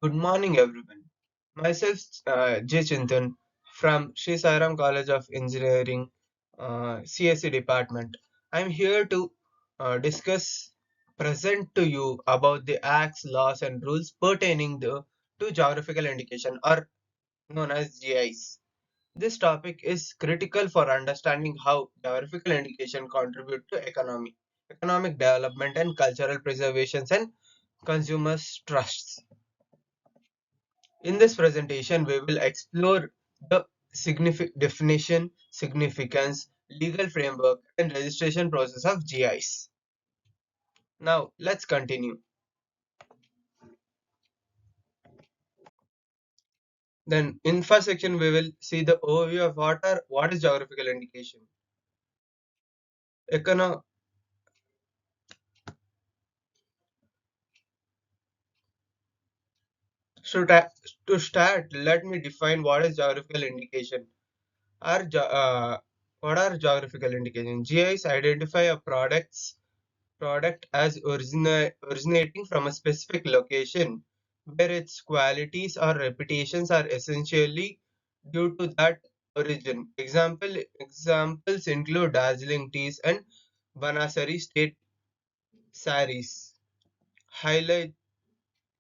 Good morning, everyone. Myself, J. Chintan from Sri Sairam College of Engineering, CSE department. I'm here to present to you about the acts, laws, and rules pertaining to geographical indication, or known as GIs. This topic is critical for understanding how geographical indication contribute to economic development, and cultural preservations and consumers' trusts. In this presentation, we will explore the definition, significance, legal framework, and registration process of GIs. Now, let's continue. Then, in first section, we will see the overview of what is geographical indication. Econo should I- to start, let me define what is geographical indication. Are ge- uh, what are geographical indication? GIs identify a product as originating from a specific location where its qualities or reputations are essentially due to that origin. Examples include dazzling teas and Banasari state saris. Highlight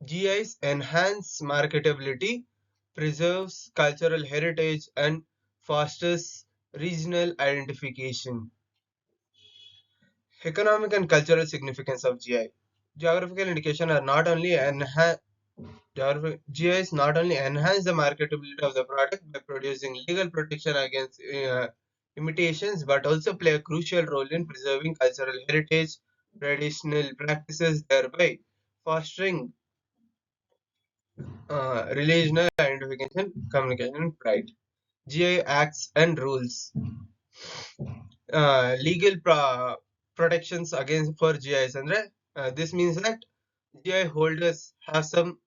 GIs enhance marketability, preserves cultural heritage, and fosters regional identification. Economic and cultural significance of GI. Geographical indication are not only GIs not only enhance the marketability of the product by producing legal protection against imitations, but also play a crucial role in preserving cultural heritage, traditional practices, thereby fostering relational identification, communication, and pride. GI acts and rules. Legal protections against for GIs. This means that GI holders have some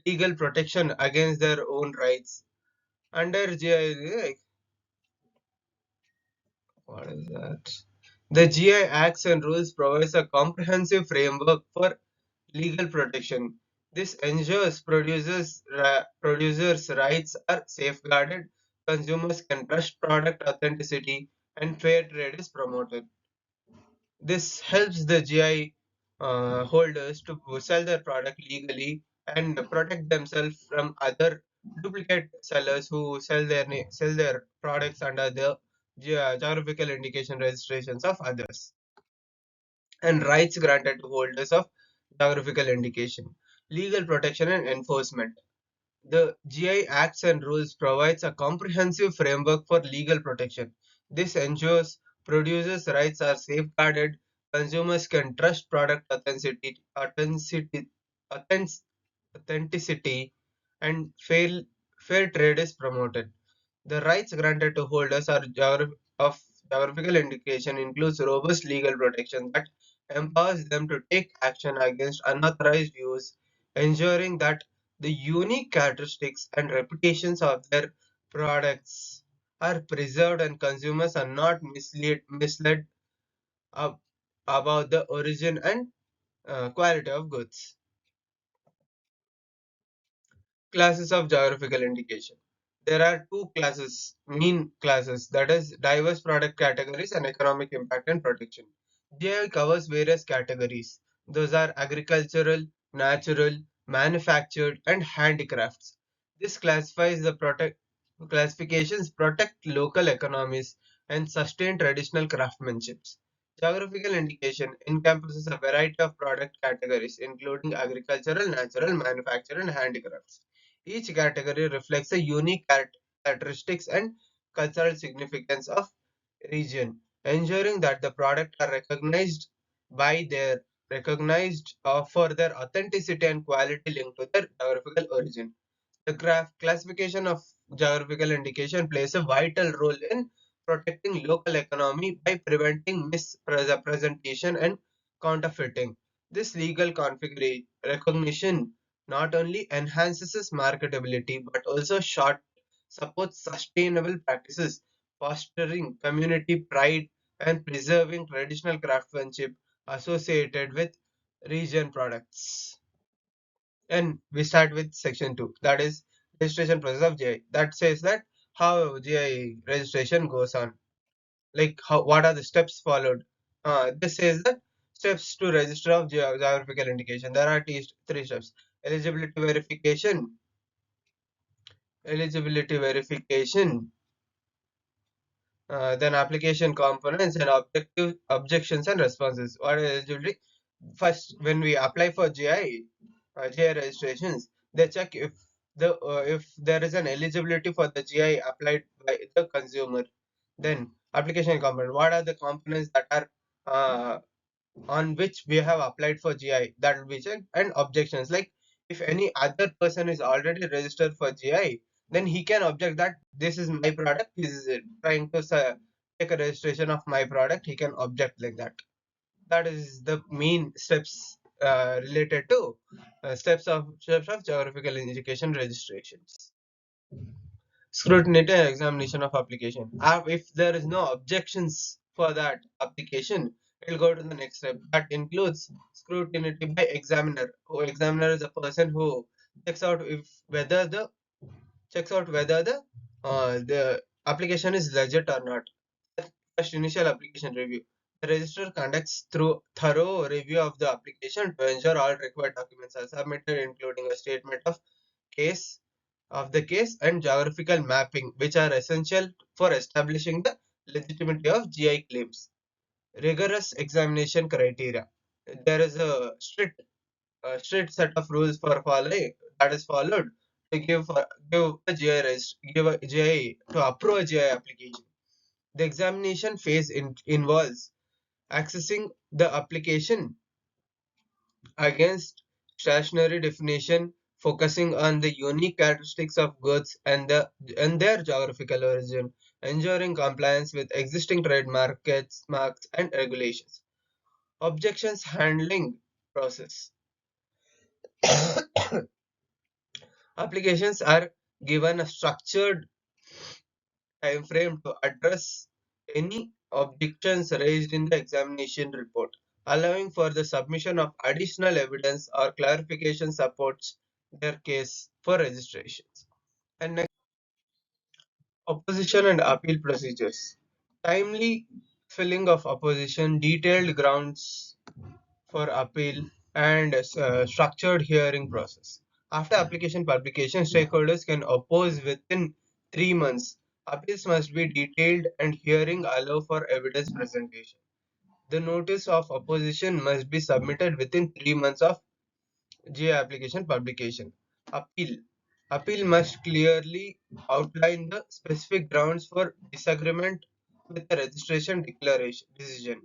legal protection against their own rights. Under GI, what is that? The GI Acts and Rules provides a comprehensive framework for legal protection. This ensures producers' rights are safeguarded, consumers can trust product authenticity, and fair trade is promoted. This helps the GI holders to sell their product legally and protect themselves from other duplicate sellers who sell their products under the geographical indication registrations of others, and rights granted to holders of geographical indication. Legal protection and enforcement. The GI Acts and Rules provides a comprehensive framework for legal protection. This ensures producers' rights are safeguarded, consumers can trust product authentic- authenticity, and fair trade is promoted. The rights granted to holders of geographical indication includes robust legal protection that empowers them to take action against unauthorized use, ensuring that the unique characteristics and reputations of their products are preserved and consumers are not misled ab- about the origin and quality of goods. Classes of geographical indication. There are two main classes, that is diverse product categories and economic impact and protection. GI covers various categories. Those are agricultural, natural, manufactured, and handicrafts. This classifications protect local economies and sustain traditional craftsmanships. Geographical indication encompasses a variety of product categories, including agricultural, natural, manufactured, and handicrafts. Each category reflects the unique characteristics and cultural significance of region, ensuring that the products are recognized for their authenticity and quality linked to their geographical origin. The classification of geographical indication plays a vital role in protecting local economy by preventing misrepresentation and counterfeiting. This legal recognition not only enhances its marketability but also supports sustainable practices, fostering community pride and preserving traditional craftsmanship associated with region products. And we start with section 2, that is registration process of GI. That says that how GI registration goes on, like how what are the steps followed. This says that steps to register of geographical indication. There are at least three steps: eligibility verification, eligibility verification, then application components and objective objections and responses. What is eligibility? First, when we apply for GI registrations, they check if there is an eligibility for the GI applied by the consumer. Then application component. What are the components that are uh, on which we have applied for GI, that will be checked, and objections, like if any other person is already registered for GI, then he can object that this is my product, he is trying to take a registration of my product, he can object like that. That is the main steps related to steps of geographical indication registrations. Scrutiny and examination of application. If there is no objections for that application, we'll go to the next step. That includes scrutiny by examiner. Who examiner is a person who checks out if whether the checks out whether the application is legit or not. First, initial application review. The registrar conducts through thorough review of the application to ensure all required documents are submitted, including a statement of case case and geographical mapping, which are essential for establishing the legitimacy of GI claims. Rigorous examination criteria. There is strict set of rules for following that is followed to give a GI give a GI to approve a GI application. The examination phase involves accessing the application against stationary definition, focusing on the unique characteristics of goods and their geographical origin, ensuring compliance with existing trade marks and regulations. Objections handling process. Applications are given a structured time frame to address any objections raised in the examination report, allowing for the submission of additional evidence or clarification supports their case for registrations. And next, opposition and appeal procedures. Timely filling of opposition, detailed grounds for appeal, and structured hearing process. After application publication, stakeholders can oppose within 3 months. Appeals must be detailed and hearing allow for evidence presentation. The notice of opposition must be submitted within 3 months of GA application publication. Appeal. Appeal must clearly outline the specific grounds for disagreement with the registration declaration decision.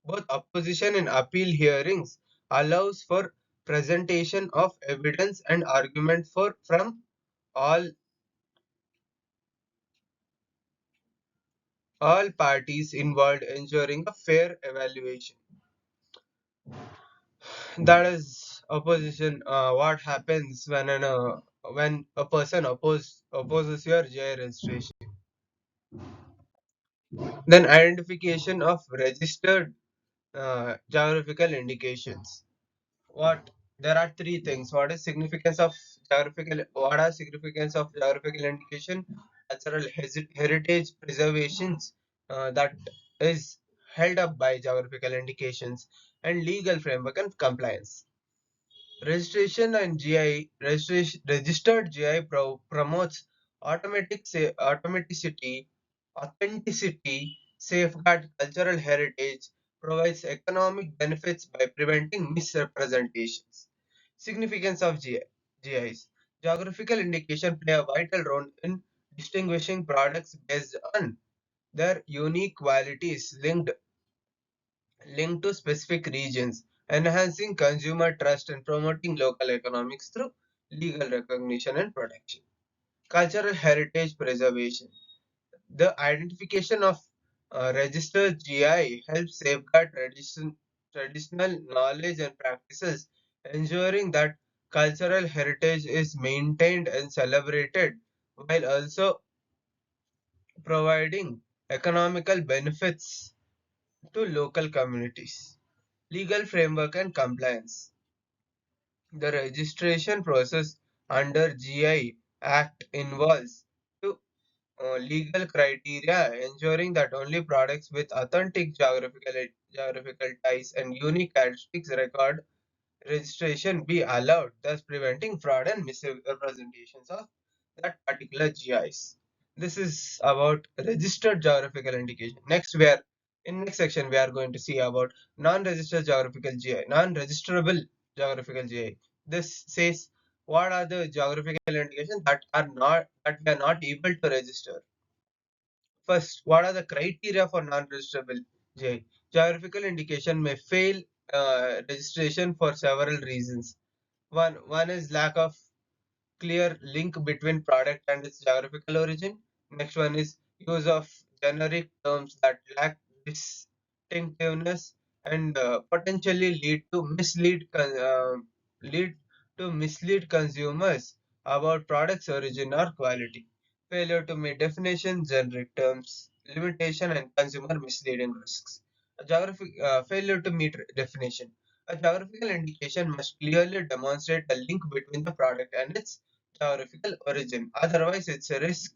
Both opposition and appeal hearings allows for presentation of evidence and argument from all all parties involved, ensuring a fair evaluation. That is opposition. What happens when a person opposes your GI registration? Then identification of registered geographical indications. What There are three things. What are significance of geographical indication? Cultural heritage preservations that is held up by geographical indications, and legal framework and compliance. Registration and GI registration, registered GI promotes automaticity, authenticity, safeguard cultural heritage, provides economic benefits by preventing misrepresentations. Significance of GIs. Geographical indication play a vital role in distinguishing products based on their unique qualities linked to specific regions, enhancing consumer trust and promoting local economics through legal recognition and protection. Cultural heritage preservation. The identification of registered GI helps safeguard traditional knowledge and practices, ensuring that cultural heritage is maintained and celebrated while also providing economical benefits to local communities. Legal framework and compliance. The registration process under GI Act involves two legal criteria ensuring that only products with authentic geographical ties and unique characteristics record registration be allowed, thus preventing fraud and misrepresentations of that particular GIs. This is about registered geographical indication. Next section we are going to see about non-registered geographical GI, non-registerable geographical GI. This says what are the geographical indications that we are not able to register. First, what are the criteria for non-registerable GI? Geographical indication may fail registration for several reasons. One is lack of clear link between product and its geographical origin. Next one is use of generic terms that lack distinctiveness and potentially lead to mislead consumers about product's origin or quality. Failure to meet definition, generic terms, limitation, and consumer misleading risks. Failure to meet definition. A geographical indication must clearly demonstrate a link between the product and its geographical origin. Otherwise, risks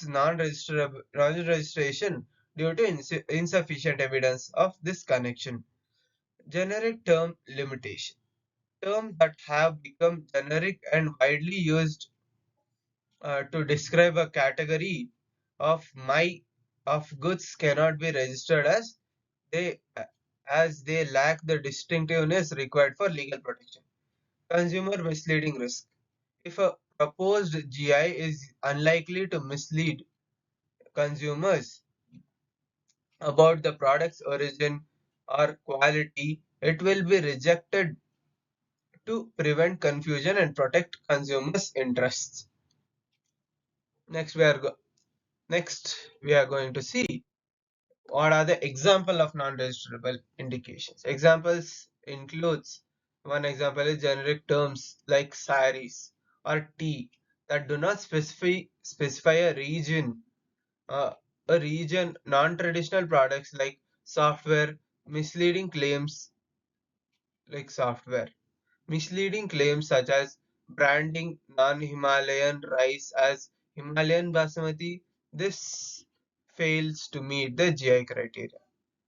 non-registration due to insufficient evidence of this connection. Generic term limitation. Terms that have become generic and widely used to describe a category of my of goods cannot be registered they as they lack the distinctiveness required for legal protection. Consumer misleading risk. If a proposed GI is unlikely to mislead consumers about the product's origin or quality, it will be rejected to prevent confusion and protect consumers' interests. Next, we are going to see what are the example of non-registerable indications. Examples includes one example is generic terms like saris or tea that do not specify uh, a region. Non-traditional products like software, misleading claims software. Misleading claims such as branding non-Himalayan rice as Himalayan basmati. This fails to meet the GI criteria.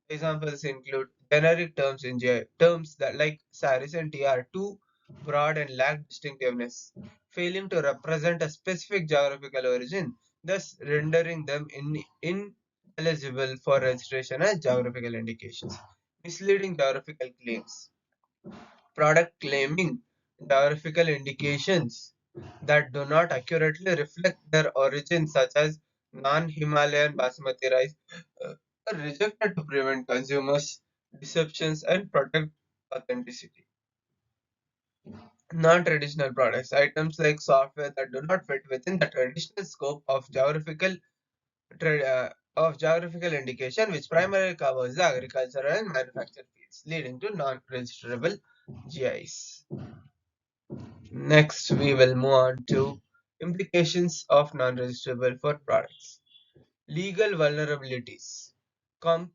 Examples include generic terms in GI. Terms that like saris and tea are too broad and lack distinctiveness, failing to represent a specific geographical origin, thus rendering them ineligible for registration as geographical indications. Misleading geographical claims. Product claiming geographical indications that do not accurately reflect their origin, such as non-Himalayan basmati rice, are rejected to prevent consumers deceptions and protect authenticity. Non-traditional products, items like software that do not fit within the traditional scope of geographical indication, which primarily covers the agricultural and manufacturing fields, leading to non-registerable GIs. Next, we will move on to implications of non-registerable for products. Legal vulnerabilities. Com-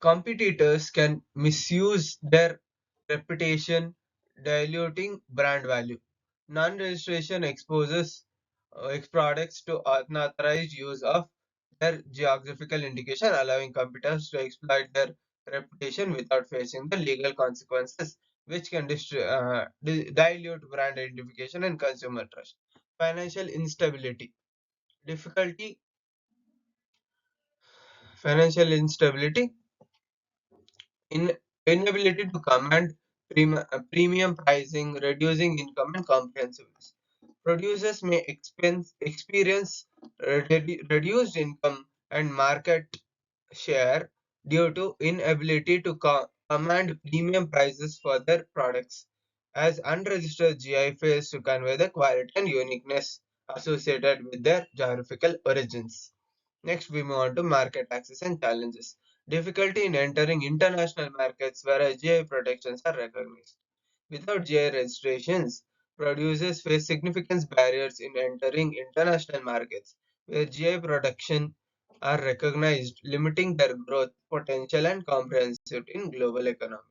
Competitors can misuse their reputation, diluting brand value. Non-registration exposes products to unauthorized use of their geographical indication, allowing competitors to exploit their reputation without facing the legal consequences, which can dilute brand identification and consumer trust. Financial instability. Difficulty. Financial instability in inability to command premium pricing, reducing income and comprehensiveness. Producers may experience reduced income and market share due to inability to command premium prices for their products, as unregistered GI fails to convey the quality and uniqueness associated with their geographical origins. Next, we move on to market access and challenges. Difficulty in entering international markets where GI protections are recognized. Without GI registrations, producers face significant barriers in entering international markets where GI protection are recognized, limiting their growth potential and comprehensive in global economy.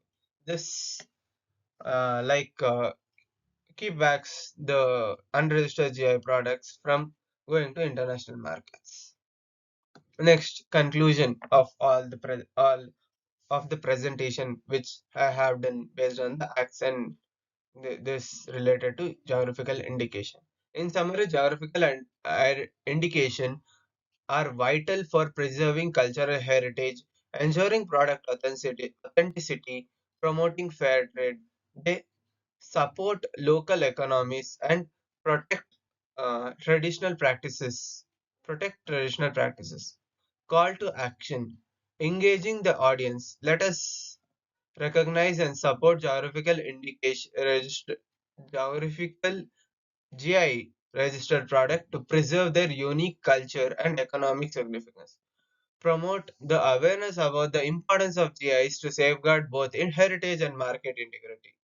This keep backs the unregistered GI products from going to international markets. Next, conclusion of all of the presentation which I have done based on the acts and this related to geographical indication. In summary, geographical and indication are vital for preserving cultural heritage, ensuring product authenticity, promoting fair trade. They support local economies and protect traditional practices. Protect traditional practices. Call to action. Engaging the audience. Let us recognize and support geographical indication geographical GI registered product to preserve their unique culture and economic significance. Promote the awareness about the importance of GIs to safeguard both in heritage and market integrity.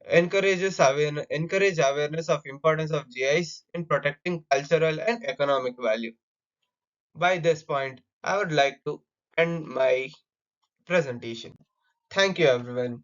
Encourage awareness of importance of GIs in protecting cultural and economic value. By this point, I would like to end my presentation. Thank you everyone.